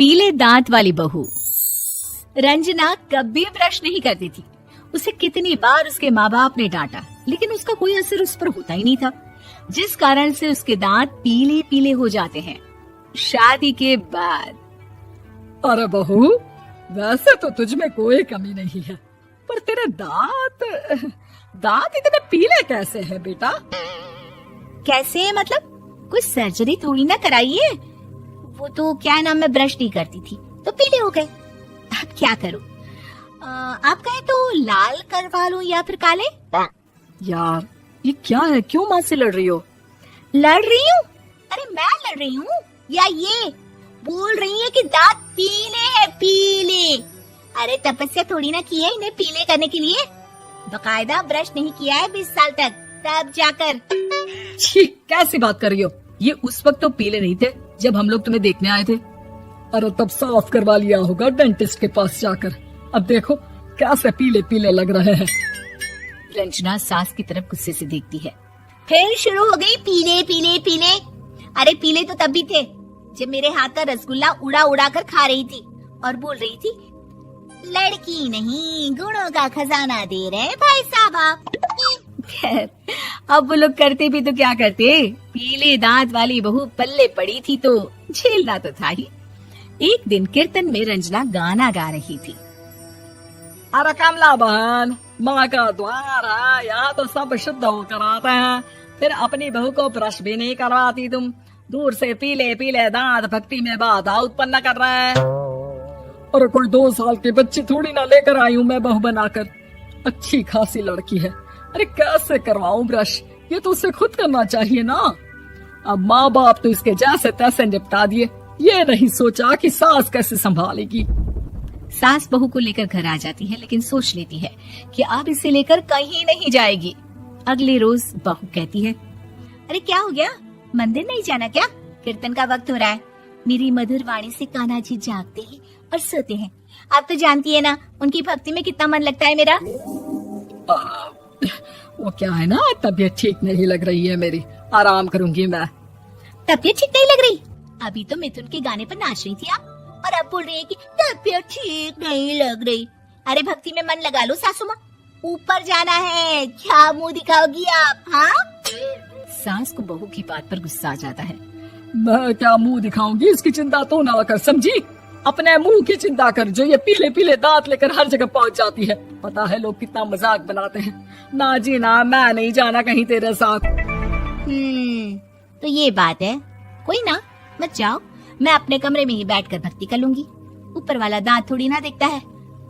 पीले दांत वाली बहू। रंजना कभी ब्रश नहीं करती थी। उसे कितनी बार उसके माँ बाप ने डांटा, लेकिन उसका कोई असर उस पर होता ही नहीं था, जिस कारण से उसके दांत पीले पीले हो जाते हैं। शादी के बाद। अरे बहू, वैसे तो तुझ में कोई कमी नहीं है, पर तेरे दांत इतने पीले कैसे हैं बेटा? कैसे मतलब? कोई सर्जरी थोड़ी ना कराइए। वो तो क्या नाम, मैं ब्रश नहीं करती थी तो पीले हो गए। अब क्या करूं? आप कहें तो लाल करवा लूं या फिर काले? यार ये क्या है, क्यों माँ से लड़ रही हो? लड़ रही हूँ? अरे मैं लड़ रही हूँ या ये बोल रही है कि दांत पीले हैं, पीले। अरे तपस्या थोड़ी ना की है इन्हें पीले करने के लिए। बकायदा ब्रश नहीं किया है 20 साल तक, तब जाकर। छी, कैसी बात कर रही हो? ये उस वक्त तो पीले नहीं थे जब हम लोग तुम्हें देखने आए थे। अरे तब साफ करवा लिया होगा डेंटिस्ट के पास जाकर। अब देखो कैसे पीले पीले लग रहे हैं। रंजना सास की तरफ गुस्से से देखती है। फिर शुरू हो गई पीले पीले पीले। अरे पीले तो तब भी थे जब मेरे हाथ का रसगुल्ला उड़ा उड़ा कर खा रही थी और बोल रही थी, लड़की नहीं गुणों का खजाना दे रहे भाई साहब। खैर अब वो लोग करते भी तो क्या करते, पीले दांत वाली बहू पल्ले पड़ी थी तो झेलना तो था ही। एक दिन कीर्तन में रंजना गाना गा रही थी। अरे कमला बहन, माँ का द्वार है, यहाँ तो सब शुद्ध होकर आते हैं, फिर अपनी बहू को ब्रश भी नहीं करवाती तुम। दूर से पीले पीले दांत भक्ति में बाधा उत्पन्न कर रहे हैं। और कोई 2 साल के बच्चे थोड़ी ना लेकर आई हूँ मैं बहू बनाकर। अच्छी खासी लड़की है, अरे कैसे करवाऊं ब्रश? ये तो उसे खुद करना चाहिए ना। अब माँ बाप तो इसके जैसे तैसे निपटा दिए, ये नहीं सोचा कि सास कैसे संभालेगी। सास बहू को लेकर घर आ जाती है, लेकिन सोच लेती है कि अब इसे लेकर कहीं नहीं जाएगी। अगले रोज बहू कहती है, अरे क्या हो गया, मंदिर नहीं जाना क्या? कीर्तन का वक्त हो रहा है। मेरी मधुर वाणी से कान्हा जी जागते हैं और सोते हैं। आप तो जानती है ना उनकी भक्ति में कितना मन लगता है मेरा। वो क्या है ना, तबीयत ठीक नहीं लग रही है मेरी, आराम करूंगी मैं। तबीयत ठीक नहीं लग रही? अभी तो मिथुन के गाने पर नाच रही थी आप, और अब बोल रही है कि तबीयत ठीक नहीं लग रही। अरे भक्ति में मन लगा लो सासू माँ, ऊपर जाना है, क्या मुंह दिखाओगी आप? हाँ? सास को बहू की बात पर गुस्सा आ जाता है। मैं क्या मुंह दिखाऊंगी, इसकी चिंता तो ना कर, समझी? अपने मुंह की चिंता कर, जो ये पीले पीले दांत लेकर हर जगह पहुंच जाती है। पता है लोग कितना मजाक बनाते हैं। ना जी ना, मैं नहीं जाना कहीं तेरे साथ। तो ये बात है, कोई ना, मत जाओ, मैं अपने कमरे में ही बैठकर भक्ति कर लूंगी। ऊपर वाला दांत थोड़ी ना देखता है,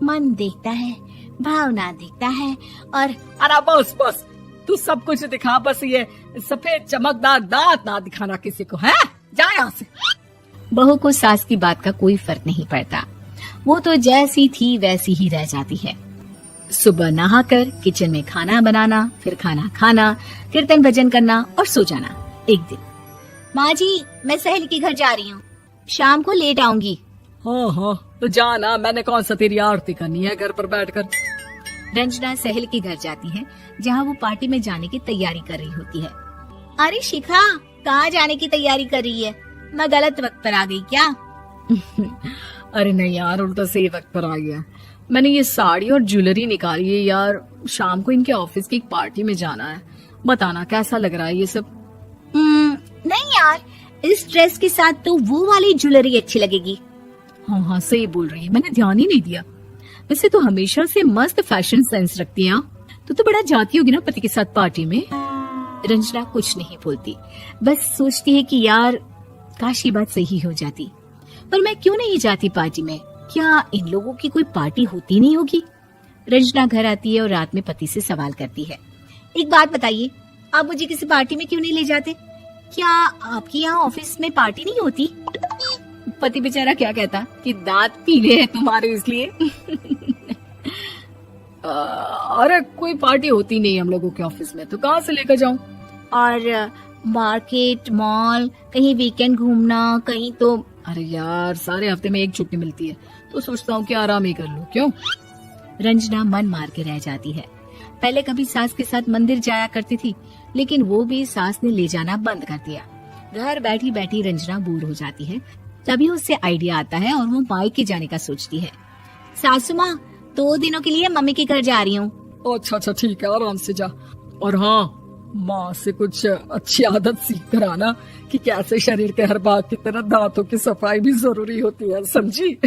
मन देखता है, भावना देखता है। और अरे बस बस, तू सब कुछ दिखा, बस ये सफेद चमकदार दांत ना दिखाना किसी को, है? जा यहाँ से। बहू को सास की बात का कोई फर्क नहीं पड़ता, वो तो जैसी थी वैसी ही रह जाती है। सुबह नहाकर किचन में खाना बनाना, फिर खाना खाना, कीर्तन भजन करना और सो जाना। एक दिन, माँ जी मैं सहेली के घर जा रही हूँ, शाम को लेट आऊंगी। हाँ, तो जाना, मैंने कौन सा तेरी आरती करनी है घर पर बैठकर। रंजना सहेली के घर जाती है, जहाँ वो पार्टी में जाने की तैयारी कर रही होती है। अरे शिखा, कहाँ जाने की तैयारी कर रही है? मैं गलत वक्त पर आ गई क्या? अरे नहीं यार, उल्टा सही वक्त पर आ गया। मैंने ये साड़ी और ज्वेलरी निकाली है यार, शाम को इनके ऑफिस की एक पार्टी में जाना है। बताना कैसा लग रहा है ये सब? नहीं यार, इस ड्रेस के साथ तो वो वाली ज्वेलरी अच्छी लगेगी। हाँ सही बोल रही है, मैंने ध्यान ही नहीं दिया। वैसे तो हमेशा से मस्त फैशन सेंस रखती है। तो बड़ा जाती होगी ना पति के साथ पार्टी में। रंजना कुछ नहीं बोलती, बस सोचती है कि यार काश ये बात सही हो जाती, पर मैं क्यों नहीं जाती पार्टी में? क्या इन लोगों की कोई पार्टी होती नहीं होगी? रंजना घर आती है और रात में पति से सवाल करती है, एक बात बताइए, आप मुझे किसी पार्टी में क्यों नहीं ले जाते? क्या आपके यहाँ ऑफिस में पार्टी नहीं होती? पति बेचारा क्या कहता कि दांत पीले हैं तुम्हारे इसलिए। अरे कोई पार्टी होती नहीं हम लोगों के ऑफिस में, तो कहाँ से लेकर जाऊं? और मार्केट, मॉल, कहीं वीकेंड घूमना, कहीं तो। अरे यार सारे हफ्ते में एक छुट्टी मिलती है, तो सोचता हूँ कि आराम ही कर लूं। क्यों? रंजना मन मार के रह जाती है। पहले कभी सास के साथ मंदिर जाया करती थी, लेकिन वो भी सास ने ले जाना बंद कर दिया। घर बैठी बैठी रंजना बोर हो जाती है। तभी उसे आइडिया आता है और वो मायके जाने का सोचती है। सासू माँ, 2 दिनों के लिए मम्मी के घर जा रही हूँ। अच्छा अच्छा ठीक है, आराम से जा। और हाँ, माँ से कुछ अच्छी आदत सीख कर आना कि कैसे शरीर के हर भाग की तरह दांतों की सफाई भी जरूरी होती है, समझी?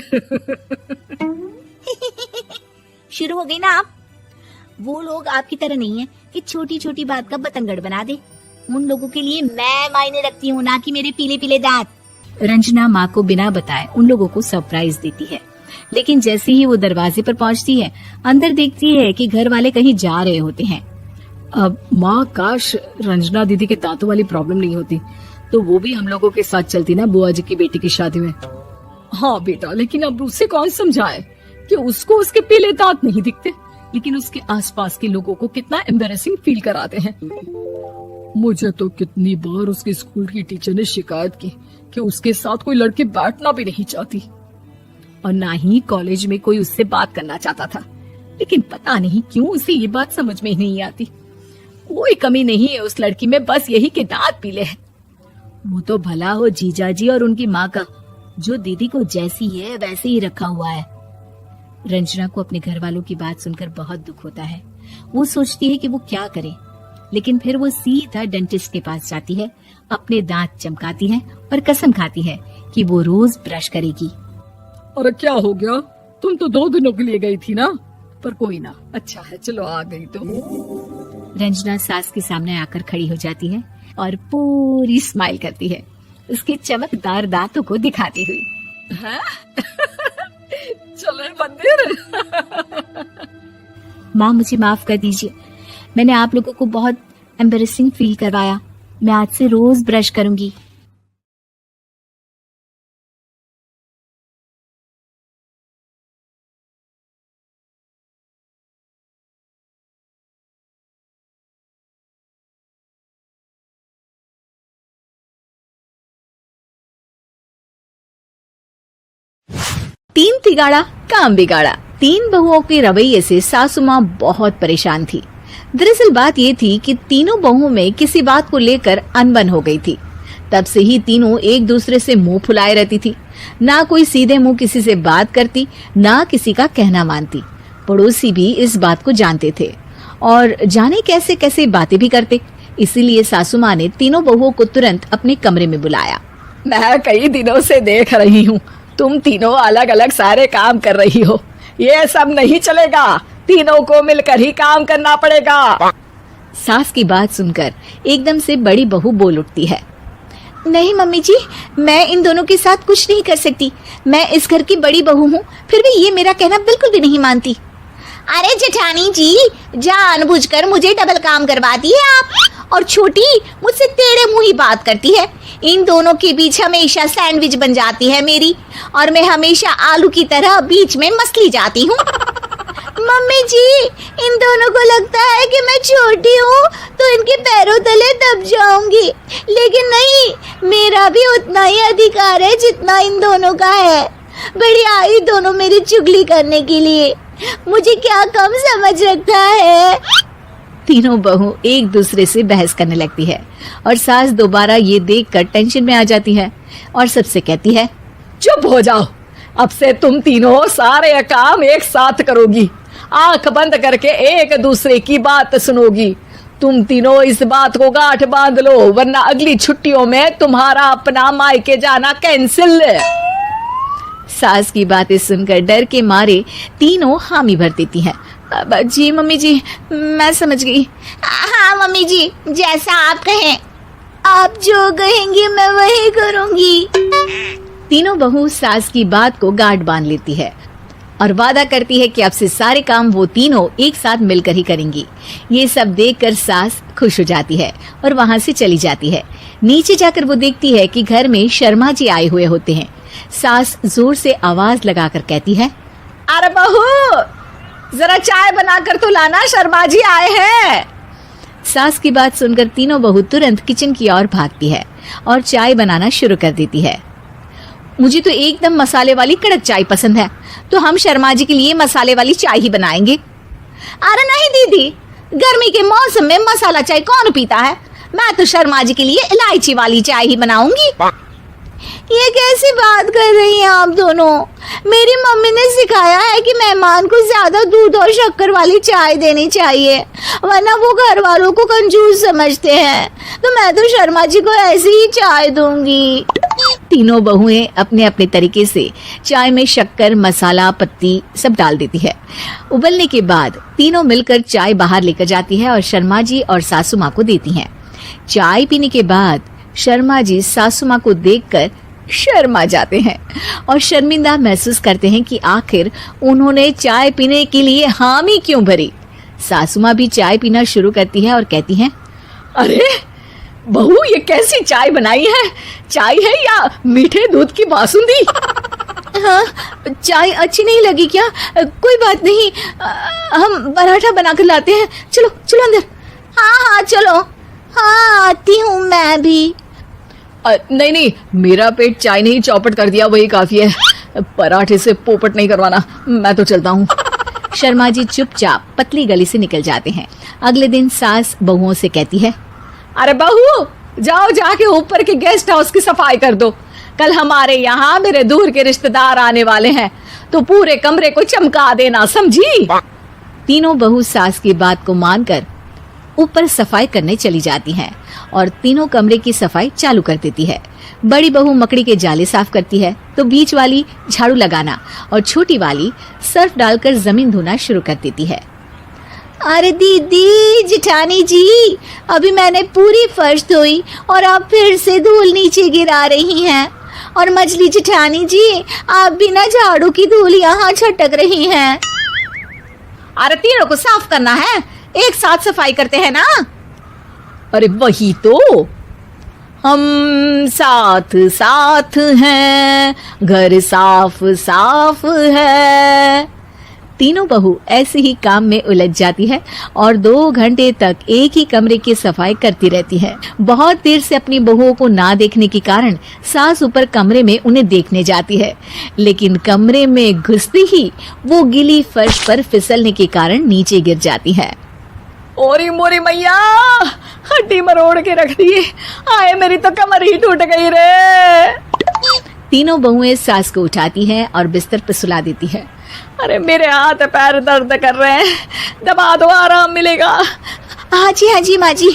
शुरू हो गई ना आप। वो लोग आपकी तरह नहीं है कि छोटी छोटी बात का बतंगड़ बना दे। उन लोगों के लिए मैं मायने रखती हूँ, ना कि मेरे पीले पीले दांत। रंजना माँ को बिना बताए उन लोगों को सरप्राइज देती है, लेकिन जैसे ही वो दरवाजे पर पहुँचती है, अंदर देखती है कि घर वाले कहीं जा रहे होते हैं। अब माँ, काश रंजना दीदी के दांतों वाली प्रॉब्लम नहीं होती तो वो भी हम लोगों के साथ चलती ना बुआ जी की बेटी की शादी में। हाँ बेटा, लेकिन अब उसे कौन समझाए कि उसको उसके पीले दांत नहीं दिखते, लेकिन उसके आसपास के लोगों को कितना एम्बैरेसिंग फील कराते हैं। मुझे तो कितनी बार उसके स्कूल की टीचर ने शिकायत की कि उसके साथ कोई लड़की बैठना भी नहीं चाहती, और ना ही कॉलेज में कोई उससे बात करना चाहता था। लेकिन पता नहीं क्यों उसे ये बात समझ में ही नहीं आती। कोई कमी नहीं है उस लड़की में, बस यही कि दांत पीले हैं। वो तो भला हो जीजा जी और उनकी माँ का, जो दीदी को जैसी है वैसे ही रखा हुआ है। रंजना को अपने घर वालों की बात सुनकर बहुत दुख होता है। वो सोचती है कि वो क्या करे, लेकिन फिर वो सीधा डेंटिस्ट के पास जाती है, अपने दांत चमकाती है और कसम खाती है कि वो रोज ब्रश करेगी। अरे क्या हो गया, तुम तो 2 दिनों के लिए गई थी ना। पर कोई ना, अच्छा है, चलो आ गई तो। रंजना सास के सामने आकर खड़ी हो जाती है और पूरी स्माइल करती है, उसके चमकदार दांतों को दिखाती हुई। हैं? चले मंदिर। माँ, मुझे माफ कर दीजिए, मैंने आप लोगों को बहुत एम्बैरेसिंग फील करवाया। मैं आज से रोज ब्रश करूंगी। तीन तिगाड़ा काम बिगाड़ा। 3 बहुओं के रवैये से सासू माँ बहुत परेशान थी। दरअसल बात ये थी कि तीनों बहुओं में किसी बात को लेकर अनबन हो गई थी। तब से ही तीनों एक दूसरे से मुंह फुलाए रहती थी। ना कोई सीधे मुंह किसी से बात करती, ना किसी का कहना मानती। पड़ोसी भी इस बात को जानते थे और जाने कैसे कैसे बातें भी करते। इसीलिए सासू माँ ने तीनों बहुओं को तुरंत अपने कमरे में बुलाया। मैं कई दिनों से देख रही हूँ, तुम तीनों अलग अलग सारे काम कर रही हो। ये सब नहीं चलेगा, तीनों को मिलकर ही काम करना पड़ेगा। सास की बात सुनकर एकदम से बड़ी बहू बोल उठती है। नहीं मम्मी जी, मैं इन दोनों के साथ कुछ नहीं कर सकती। मैं इस घर की बड़ी बहू हूँ, फिर भी ये मेरा कहना बिल्कुल भी नहीं मानती। अरे जेठानी जी, जानबूझकर मुझे डबल काम करवाती है आप, और छोटी मुझसे टेढ़े मुंह ही बात करती है। इन दोनों के बीच हमेशा सैंडविच बन जाती है मेरी, और मैं हमेशा आलू की तरह बीच में मसली जाती हूँ। मम्मी जी, इन दोनों को लगता है कि मैं छोटी हूँ तो इनके पैरों तले दब जाऊंगी, लेकिन नहीं, मेरा भी उतना ही अधिकार है जितना इन दोनों का है। बड़ी आई दोनों मेरी चुगली करने के लिए, मुझे क्या कम समझ रखा है। तीनों बहू एक दूसरे से बहस करने लगती है और सास दोबारा ये देखकर टेंशन में आ जाती है और सबसे कहती है, चुप हो जाओ, अब से तुम तीनों सारे काम एक साथ करोगी, आंख बंद करके एक दूसरे की बात सुनोगी। तुम तीनों इस बात को गांठ बांध लो, वरना अगली छुट्टियों में तुम्हारा अपना मायके जाना कैंसिल। सास की बातें सुनकर डर के मारे तीनों हामी भर देती हैं। जी मम्मी जी, मैं समझ गई। हाँ मम्मी जी, जैसा आप कहें, आप जो कहेंगी मैं वही करूंगी। तीनों बहू सास की बात को गांठ बांध लेती है और वादा करती है कि अब से सारे काम वो तीनों एक साथ मिलकर ही करेंगी। ये सब देखकर सास खुश हो जाती है और वहां से चली जाती है। नीचे जाकर वो देखती है कि घर में शर्मा जी आए हुए होते हैं। सास जोर से आवाज लगाकर कहती है, अरे बहू, जरा चाय बनाकर तो लाना, शर्मा जी आए हैं। सास की बात सुनकर तीनों बहू तुरंत किचन की ओर भागती है और चाय बनाना शुरू कर देती है। मुझे तो एकदम मसाले वाली कड़क चाय पसंद है, तो हम शर्मा जी के लिए मसाले वाली चाय ही बनाएंगे। अरे नहीं दीदी, गर्मी के मौसम में मसाला चाय कौन पीता है? मैं तो शर्मा जी के लिए इलायची वाली चाय ही बनाऊंगी। ये कैसी बात कर रही हैं आप दोनों? मेरी मम्मी ने सिखाया है कि मेहमान को ज्यादा दूध और शक्कर वाली चाय देनी चाहिए, वरना वो घर वालों को कंजूस समझते हैं। तो मैं तो शर्मा जी को ऐसी ही चाय दूंगी। तीनों बहुएं अपने अपने तरीके से चाय में शक्कर, मसाला, पत्ती सब डाल देती है। उबलने के बाद तीनों मिलकर चाय बाहर लेकर जाती है और शर्मा जी और सासू माँ को देती हैं। चाय पीने के बाद शर्मा जी सासू माँ को देखकर शर्मा जाते हैं और शर्मिंदा महसूस करते हैं कि आखिर उन्होंने चाय पीने के लिए हामी क्यों भरी। सासू माँ भी चाय पीना शुरू करती है और कहती हैं, अरे बहू, ये कैसी चाय बनाई है? चाय है या मीठे दूध की बासुंदी? हाँ, चाय अच्छी नहीं लगी क्या? कोई बात नहीं, हम पराठा बनाकर लाते हैं। चलो चलो अंदर। हाँ हाँ चलो। हाँ आती हूँ मैं भी। नहीं नहीं, मेरा पेट चाय नहीं चौपट कर दिया, वही काफी है। पराठे से पोपट नहीं करवाना, मैं तो चलता हूँ। शर्मा जी चुपचाप पतली गली से निकल जाते हैं। अगले दिन सास बहुओं से कहती है, अरे बहू, जाओ जाके ऊपर के गेस्ट हाउस की सफाई कर दो। कल हमारे यहाँ मेरे दूर के रिश्तेदार आने वाले हैं, तो पूरे कमरे को चमका देना, समझी? तीनों बहू सास की बात को मानकर ऊपर सफाई करने चली जाती हैं और तीनों कमरे की सफाई चालू कर देती है। बड़ी बहू मकड़ी के जाले साफ करती है, तो बीच वाली झाड़ू लगाना और छोटी वाली सर्फ डालकर जमीन धोना शुरू कर देती है। अरे दीदी, जिठानी जी, अभी मैंने पूरी फर्श धोई और आप फिर से धूल नीचे गिरा रही हैं। और मछली जिठानी जी, आप भी ना झाड़ू की धूल यहाँ छटक रही हैं। अरे तीनों को साफ करना है, एक साथ सफाई करते हैं ना। अरे वही तो, हम साथ साथ हैं, घर साफ साफ है। तीनों बहू ऐसे ही काम में उलझ जाती है और 2 घंटे तक एक ही कमरे की सफाई करती रहती है। बहुत देर से अपनी बहुओं को ना देखने के कारण सास ऊपर कमरे में उन्हें देखने जाती है, लेकिन कमरे में घुसते ही वो गीली फर्श पर फिसलने के कारण नीचे गिर जाती है। ओरी मोरी मैया, हड्डी मरोड़ के रख दी। आए, मेरी तो कमर ही टूट गई रे। तीनों बहुएं सास को उठाती हैं और बिस्तर पर सुला देती है। अरे मेरे हाथ पैर दर्द कर रहे हैं, दबा दो, आराम मिलेगा। हाँ जी माँ जी।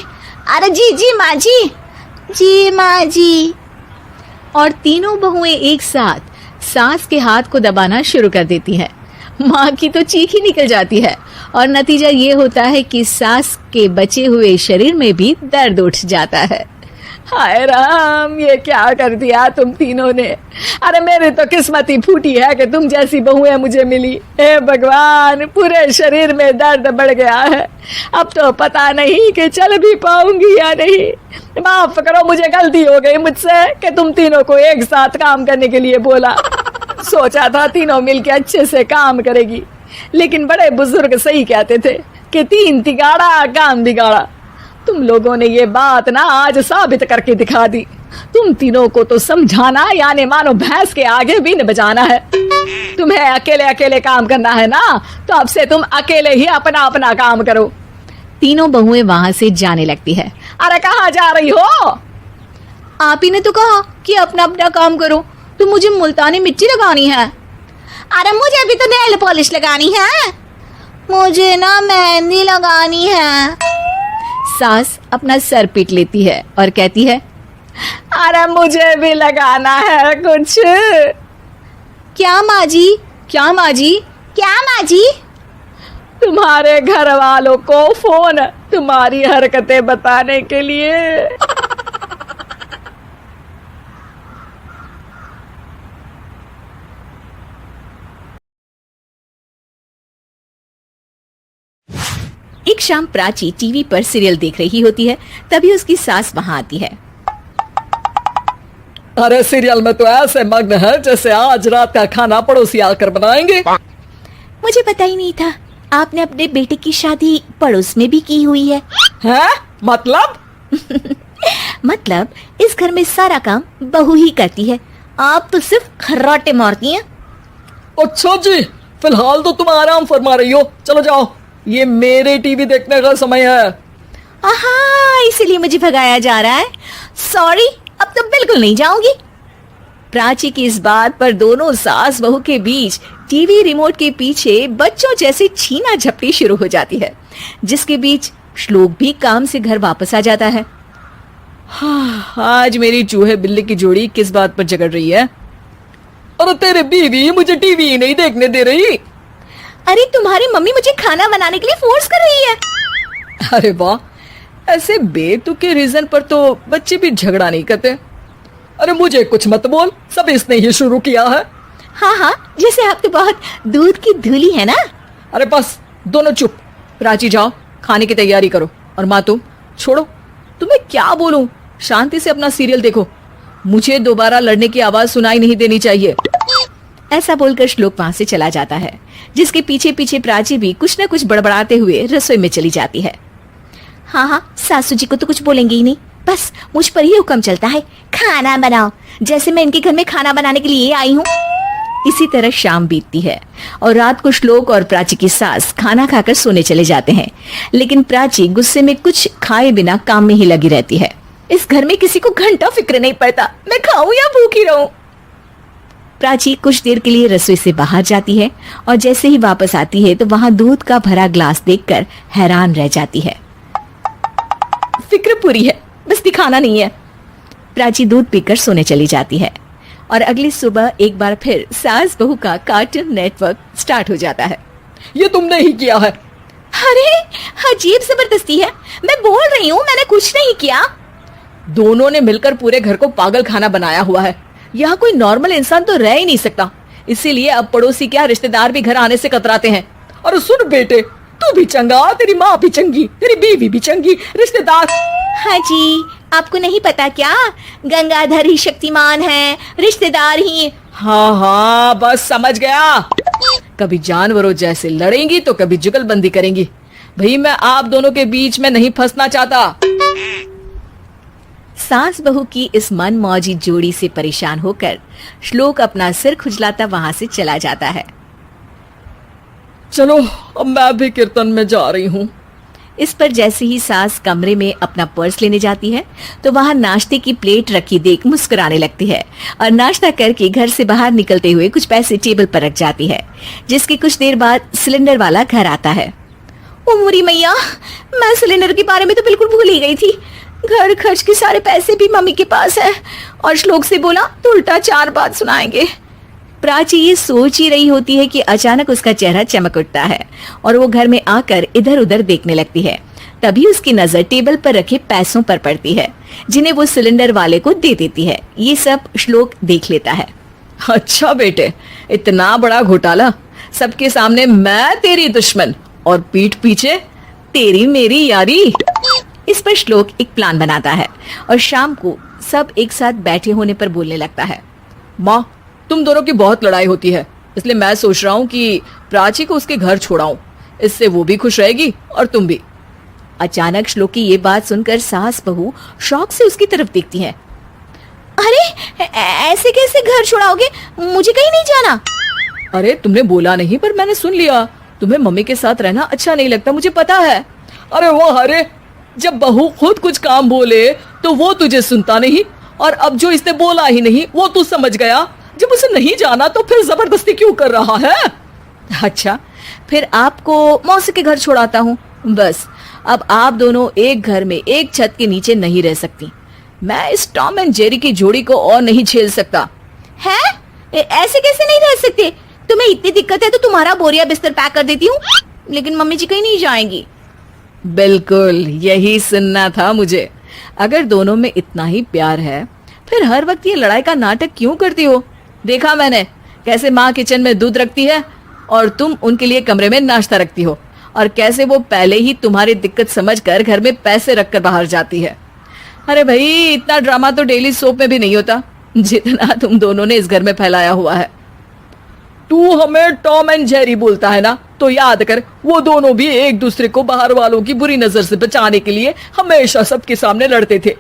अरे जी माँ जी, जी माँ जी। और तीनों बहुएं एक साथ सास के हाथ को दबाना शुरू कर देती हैं। माँ की तो चीख ही निकल जाती है और नतीजा ये होता है कि सास के बचे हुए शरीर में भी दर्द उठ जाता है। हाय राम, ये क्या कर दिया तुम तीनों ने। अरे मेरी तो किस्मत ही फूटी है कि तुम जैसी बहुएं मुझे मिली। हे भगवान, पूरे शरीर में दर्द बढ़ गया है। अब तो पता नहीं कि चल भी पाऊंगी या नहीं। माफ करो, मुझे गलती हो गई मुझसे कि तुम तीनों को एक साथ काम करने के लिए बोला। सोचा था तीनों मिलके अच्छे से काम करेगी, लेकिन बड़े बुजुर्ग सही कहते थे कि 3 तिगाड़ा काम बिगाड़ा। तुम लोगों ने ये बात ना आज साबित करके दिखा दी। तुम तीनों को तो समझाना यानी मानो भैंस के आगे भी न बजाना है। तुम्हें अकेले अकेले काम करना है ना, तो अब से तुम अकेले ही अपना अपना काम करो। तीनों बहुएं वहां से जाने लगती है। अरे कहाँ जा रही हो? आप ही ने तो कहा कि अपना अपना काम करो, तो मुझे मुल्तानी मिट्टी लगानी है। अरे मुझे भी तो नेल पॉलिश लगानी है। मुझे ना मेहंदी लगानी है। सास अपना सर पीट लेती है और कहती है, अरे मुझे भी लगाना है कुछ। क्या माँ जी? क्या माँ जी? क्या माँ जी? तुम्हारे घर वालों को फोन तुम्हारी हरकतें बताने के लिए। एक शाम प्राची टीवी पर सीरियल देख रही होती है, तभी उसकी सास वहां आती है। अरे सीरियल में तो ऐसे मग्न है जैसे आज रात का खाना पड़ोसी आकर बनाएंगे। मुझे पता ही नहीं था आपने अपने बेटे की शादी पड़ोस में भी की हुई है। हैं? मतलब? मतलब इस घर में सारा काम बहू ही करती है, आप तो सिर्फ खर्राटे मारती हैं। अच्छा जी, फिलहाल तो तुम आराम फरमा रही हो, चलो जाओ, ये मेरे टीवी देखने का समय है। आहा, इसीलिए मुझे भगाया जा रहा है। सॉरी, अब तो बिल्कुल नहीं जाऊंगी। प्राची की इस बात पर दोनों सास बहू के बीच टीवी रिमोट के पीछे बच्चों जैसे छीना झपटी शुरू हो जाती है, जिसके बीच श्लोक भी काम से घर वापस आ जाता है। हाँ, आज मेरी चूहे बिल्ली की जोड़ी किस बात पर झगड़ रही है? अरे तेरे बीवी मुझे टीवी नहीं देखने दे रही। अरे तुम्हारी मम्मी मुझे खाना बनाने के लिए फोर्स कर रही है। अरे वाह, ऐसे बेतुके रीजन पर तो बच्चे भी झगड़ा नहीं करते। अरे मुझे कुछ मत बोल, सब इसने ही शुरू किया है। हाँ हाँ, जैसे आप तो बहुत दूध की धूली है ना। अरे बस दोनों चुप। प्राची जाओ खाने की तैयारी करो, और माँ तुम छोड़ो, तुम्हें क्या बोलूं, शांति से अपना सीरियल देखो, मुझे दोबारा लड़ने की आवाज सुनाई नहीं देनी चाहिए। ऐसा बोलकर श्लोक वहां से चला जाता है, जिसके पीछे पीछे प्राची भी कुछ न कुछ बड़बड़ाते हुए रसोई में चली जाती है। हाँ हाँ, सासू जी को तो कुछ बोलेंगे ही नहीं, बस मुझ पर ही हुक्म चलता है, खाना बनाओ, जैसे मैं इनके घर में खाना बनाने के लिए आई हूँ। इसी तरह शाम बीतती है और रात को श्लोक और प्राची की सास खाना खाकर सोने चले जाते हैं, लेकिन प्राची गुस्से में कुछ खाए बिना काम में ही लगी रहती है। इस घर में किसी को घंटा फिक्र नहीं पड़ता, मैं खाऊं या भूखी रहूं। प्राची कुछ देर के लिए रसोई से बाहर जाती है और जैसे ही वापस आती है तो वहां दूध का भरा ग्लास देखकर हैरान रह जाती है। फिक्र पूरी है, बस दिखाना नहीं है। प्राची दूध पीकर सोने चली जाती है और अगली सुबह एक बार फिर सास बहू का कार्टून नेटवर्क स्टार्ट हो जाता है। ये तुमने ही किया है। अरे अजीब जबरदस्ती है, मैं बोल रही हूँ मैंने कुछ नहीं किया। दोनों ने मिलकर पूरे घर को पागल खाना बनाया हुआ है। यहाँ कोई नॉर्मल इंसान तो रह ही नहीं सकता, इसीलिए अब पड़ोसी क्या रिश्तेदार भी घर आने से कतराते हैं। और सुन बेटे, तू भी चंगा, तेरी माँ भी चंगी, तेरी बीवी भी चंगी, रिश्तेदार। हाँ जी, आपको नहीं पता क्या, गंगाधर ही शक्तिमान है, रिश्तेदार ही। हाँ हाँ, बस समझ गया। कभी जानवरों जैसे लड़ेंगी तो कभी जुगलबंदी करेंगी। भाई मैं आप दोनों के बीच में नहीं फंसना चाहता। सास बहू की इस मन मौजी जोड़ी से परेशान होकर श्लोक अपना सिर खुजलाता वहां से चला जाता है। चलो अब मैं भी कीर्तन में जा रही हूँ। इस पर जैसे ही सास कमरे में अपना पर्स लेने जाती है तो वहां नाश्ते की प्लेट रखी देख मुस्कुराने लगती है और नाश्ता करके घर से बाहर निकलते हुए कुछ पैसे टेबल पर रख जाती है, जिसके कुछ देर बाद सिलेंडर वाला घर आता है। ओ मुरी मैया, मैं सिलेंडर के बारे में तो बिल्कुल भूल ही गई थी। घर खर्च के सारे पैसे भी मम्मी के पास है और श्लोक से बोला तो उल्टा 4 बात सुनाएंगे। प्राची ये सोच ही रही होती है कि अचानक उसका चेहरा चमक उठता है और वो घर में आकर इधर उधर देखने लगती है। तभी उसकी नजर टेबल पर रखे पैसों पर पड़ती है, जिन्हें वो सिलेंडर वाले को दे देती है। ये सब श्लोक देख लेता है। अच्छा बेटे, इतना बड़ा घोटाला, सबके सामने मैं तेरी दुश्मन और पीठ पीछे तेरी मेरी यारी। इस पर श्लोक एक प्लान बनाता है और शाम को सब एक साथ बैठे होने पर बोलने लगता है। माँ, तुम दोनों की बहुत लड़ाई होती है, इसलिए मैं सोच रहा हूँ कि प्राची को उसके घर छोड़ाऊं, इससे वो भी खुश रहेगी और तुम भी। अचानक श्लोक की ये बात सुनकर सास बहू शौक से उसकी तरफ देखती है। अरे ऐसे कैसे घर छोड़ाओगे, मुझे कहीं नहीं जाना। अरे तुमने बोला नहीं पर मैंने सुन लिया, तुम्हें मम्मी के साथ रहना अच्छा नहीं लगता, मुझे पता है। अरे वाह, अरे जब बहू खुद कुछ काम बोले तो वो तुझे सुनता नहीं, और अब जो इसने बोला ही नहीं वो तू समझ गया। जब उसे नहीं जाना तो फिर जबरदस्ती क्यों कर रहा है? अच्छा, फिर आपको मौसी के घर छोड़ाता हूँ। बस अब आप दोनों एक घर में एक छत के नीचे नहीं रह सकती। मैं इस टॉम एंड जेरी की जोड़ी को और नहीं झेल सकता। है? ऐसे कैसे नहीं रह सकते? तुम्हें इतनी दिक्कत है तो तुम्हारा बोरिया बिस्तर पैक कर देती हूँ, लेकिन मम्मी जी कहीं नहीं जाएंगी। बिल्कुल यही सुनना था मुझे। अगर दोनों में इतना ही प्यार है फिर हर वक्त ये लड़ाई का नाटक क्यों करती हो? देखा मैंने कैसे माँ किचन में दूध रखती है और तुम उनके लिए कमरे में नाश्ता रखती हो, और कैसे वो पहले ही तुम्हारी दिक्कत समझकर घर में पैसे रखकर बाहर जाती है। अरे भाई, इतना ड्रामा तो डेली सोप में भी नहीं होता जितना तुम दोनों ने इस घर में फैलाया हुआ है। तू हमें टॉम एंड जेरी बोलता है ना, तो याद कर वो दोनों भी एक दूसरे को बाहर वालों की बुरी नजर से बचाने के लिए हमेशा सबके सामने लड़ते थे,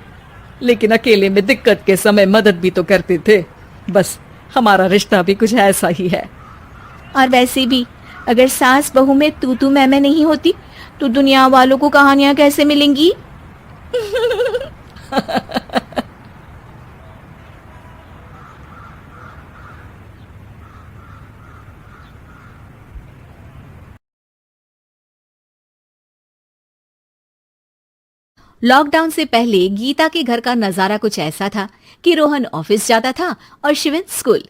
लेकिन अकेले में दिक्कत के समय मदद भी तो करते थे। बस हमारा रिश्ता भी कुछ ऐसा ही है। और वैसे भी अगर सास बहू में तू मैं नहीं होती तो दुनिया वालों को कहानियां कैसे मिलेंगी? लॉकडाउन से पहले गीता के घर का नजारा कुछ ऐसा था कि रोहन ऑफिस जाता था और शिविन स्कूल।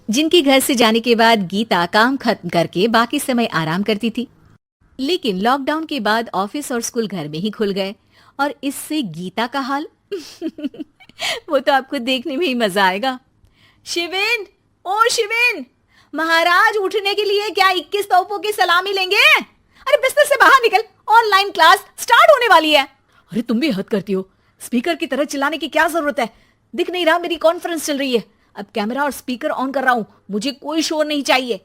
जिनके घर से जाने के बाद गीता काम खत्म करके बाकी समय आराम करती थी। लेकिन लॉकडाउन के बाद ऑफिस और स्कूल घर में ही खुल गए और इससे गीता का हाल वो तो आपको देखने में ही मजा आएगा। शिविन, ओ शिविन, महाराज उठने के लिए क्या 21 तोपों की सलामी लेंगे? अरे बिस्तर से बाहर निकल, ऑनलाइन क्लास स्टार्ट होने वाली है। अरे तुम भी हद करती हो, स्पीकर की तरह चिल्लाने की क्या जरूरत है? दिख नहीं रहा मेरी कॉन्फ्रेंस चल रही है। अब कैमरा और स्पीकर ऑन कर रहा हूं, मुझे कोई शोर नहीं चाहिए।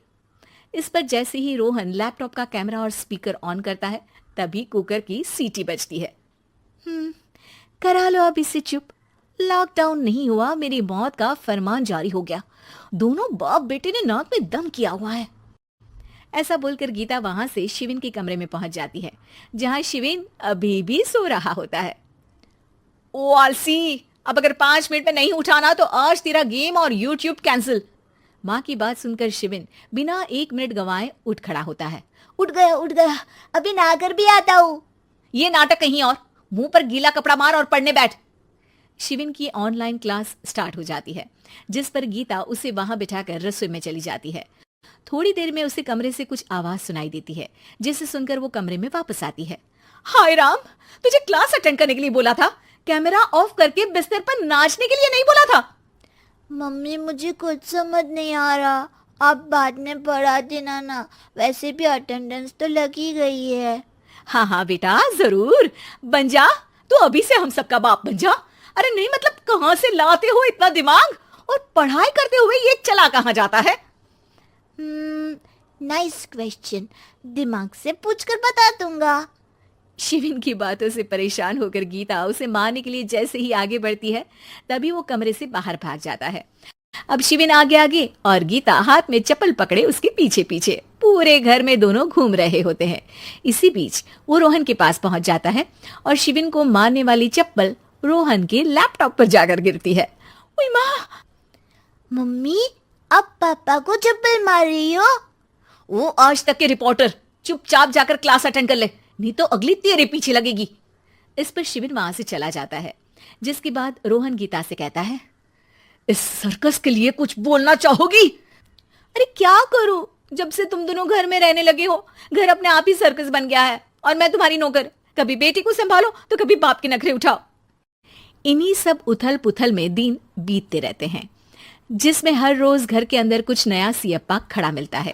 इस पर जैसे ही रोहन लैपटॉप का कैमरा और स्पीकर ऑन करता है तभी कुकर की सीटी बजती है। करा लो अब इसे चुप। लॉकडाउन नहीं हुआ, मेरी मौत का फरमान जारी हो गया। दोनों बाप बेटे ने नाक में दम किया हुआ है। ऐसा बोलकर गीता वहां से शिविन के कमरे में पहुंच जाती है, जहां शिविन अभी भी सो रहा होता है। ओ आलसी, अब अगर 5 मिनट में नहीं उठाना तो आज तेरा गेम और यूट्यूब कैंसिल। माँ की बात सुनकर शिविन बिना 1 मिनट गंवाए उठ खड़ा होता है। उठ गया, अभी नहाकर भी आता हूँ। ये नाटक कहीं और, मुंह पर गीला कपड़ा मार और पढ़ने बैठ। शिविन की ऑनलाइन क्लास स्टार्ट हो जाती है, जिस पर गीता उसे वहां बिठाकर रसोई में चली जाती है। थोड़ी देर में उसे कमरे से कुछ आवाज सुनाई देती है, जिसे सुनकर वो कमरे में वापस आती है। हाय राम, तुझे क्लास अटेंड करने के लिए बोला था, कैमरा ऑफ करके बिस्तर पर नाचने के लिए नहीं बोला था। मम्मी मुझे कुछ समझ नहीं आ रहा, आप बाद में पढ़ा देना ना, वैसे भी अटेंडेंस तो लगी गई है। हाँ बेटा, जरूर बन जा, तू अभी से हम सबका बाप बन जा। अरे नहीं मतलब कहाँ से लाते हो इतना दिमाग, और पढ़ाई करते हुए ये चला कहाँ जाता है? नाइस क्वेश्चन, दिमाग से पूछकर बता दूंगा। शिविन की बातों से परेशान होकर गीता उसे मारने के लिए जैसे ही आगे बढ़ती है तभी वो कमरे से बाहर भाग जाता है। अब शिविन आगे आगे और गीता हाथ में चप्पल पकड़े उसके पीछे पीछे पूरे घर में दोनों घूम रहे होते हैं। इसी बीच वो रोहन के पास पहुंच जाता है और शिविन को मारने वाली चप्पल रोहन के लैपटॉप पर जाकर गिरती है। ओए माँ! मम्मी, अब पापा को चप्पल मार रही हो? वो आज तक के रिपोर्टर, चुपचाप जाकर क्लास अटेंड कर ले, नहीं तो अगली तेरे पीछे लगेगी। इस पर शिविन वहां से चला जाता है, जिसके बाद रोहन गीता से कहता है, इस सर्कस के लिए कुछ बोलना चाहोगी? अरे क्या करूं, जब से तुम दोनों घर में रहने लगे हो घर अपने आप ही सर्कस बन गया है और मैं तुम्हारी नौकर। कभी बेटी को संभालो तो कभी बाप के नखरे उठाओ। इन्हीं सब उथल पुथल में दिन बीतते रहते हैं, जिसमें हर रोज घर के अंदर कुछ नया सियप्पा खड़ा मिलता है,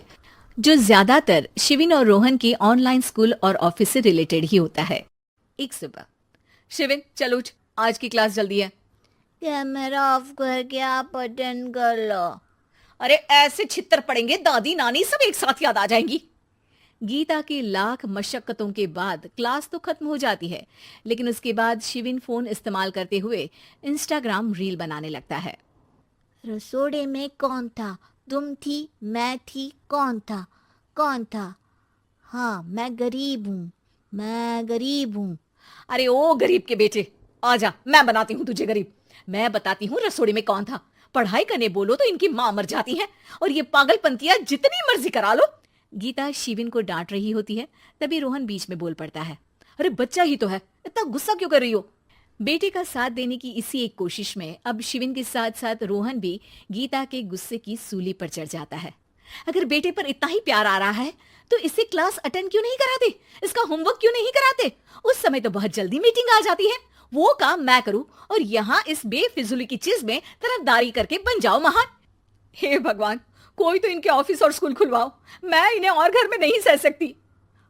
जो ज्यादातर शिविन और रोहन के ऑनलाइन स्कूल और ऑफिस से रिलेटेड ही होता है। एक सुबह, शिविन चल उठ, आज की क्लास जल्दी है। कैमरा ऑफ करके आप अटेंड कर लो। अरे ऐसे छित्तर पड़ेंगे, दादी नानी सब एक साथ याद आ जाएंगी। गीता की लाख मशक्कतों के बाद क्लास तो खत्म हो जाती है, लेकिन उसके बाद शिविन फोन इस्तेमाल करते हुए इंस्टाग्राम रील बनाने लगता है। रसोड़े में कौन था? तुम थी, मैं थी, कौन था? हाँ, मैं गरीब हूँ। अरे ओ गरीब के बेटे, आजा, मैं बनाती हूँ तुझे गरीब। मैं बताती हूँ रसोड़े में कौन था। पढ़ाई करने बोलो तो इनकी माँ मर जाती है, और ये पागलपंतियां जितनी मर्जी करा लो। गीता शिविन को डांट रही होती है, तभी रोहन बीच में बोल पड़ता है। अरे बच्चा ही तो है, इतना गुस्सा क्यों कर रही हो? बेटे का साथ देने की इसी एक कोशिश में अब शिविन के साथ साथ रोहन भी गीता के गुस्से की सूली पर चढ़ जाता है। अगर बेटे पर इतना ही प्यार आ रहा है तो इसे क्लास अटेंड क्यों नहीं कराते, इसका होमवर्क क्यों नहीं कराते? उस समय तो बहुत जल्दी मीटिंग आ जाती है, वो काम मैं करूं और यहाँ इस बेफिजुली की चीज में तरफदारी करके बन जाओ महान। हे भगवान, कोई तो इनके ऑफिस और स्कूल खुलवाओ, मैं इन्हें और घर में नहीं सह सकती।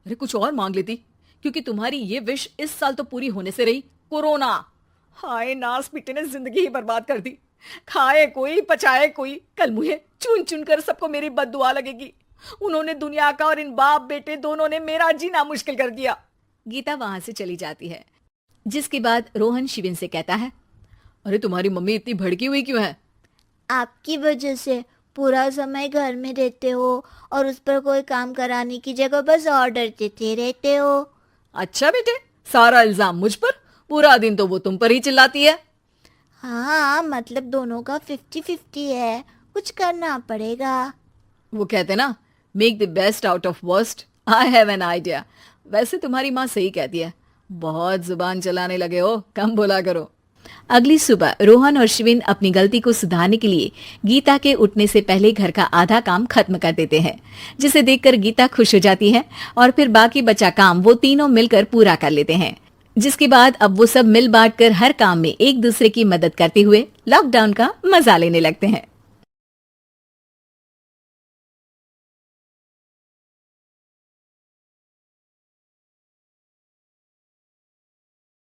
अरे कुछ और मांग लेती, क्योंकि तुम्हारी ये विश इस साल तो पूरी होने से रही, कोरोना। हाय नास बेटे ने जिंदगी ही बर्बाद कर दी। खाए कोई पचाए कोई, कल मुझे चुन चुन कर सबको मेरी बद्दुआ लगेगी। उन्होंने दुनिया का और इन बाप बेटे दोनों ने मेरा जीना मुश्किल कर दिया। गीता वहां से चली जाती है, जिसके बाद रोहन शिविन से कहता है, अरे तुम्हारी मम्मी इतनी भड़की हुई क्यों है? आपकी वजह से पूरा समय घर में रहते हो और उस पर कोई काम कराने की जगह बस ऑर्डर देते रहते हो। अच्छा बेटे, सारा इल्जाम मुझ पर, पूरा दिन तो वो तुम पर ही चिल्लाती है। हाँ, मतलब दोनों का 50-50 है, कुछ करना पड़ेगा। वो कहते ना, make the best out of worst. I have an idea. वैसे तुम्हारी माँ सही कहती है, बहुत जुबान चलाने लगे हो, कम बोला करो। अगली सुबह रोहन और शिविन अपनी गलती को सुधारने के लिए गीता के उठने से पहले घर का आधा काम खत्म कर देते हैं, जिसे देखकर गीता खुश हो जाती है और फिर बाकी बचा काम वो तीनों मिलकर पूरा कर लेते हैं। जिसके बाद अब वो सब मिल बांट कर हर काम में एक दूसरे की मदद करते हुए लॉकडाउन का मजा लेने लगते हैं।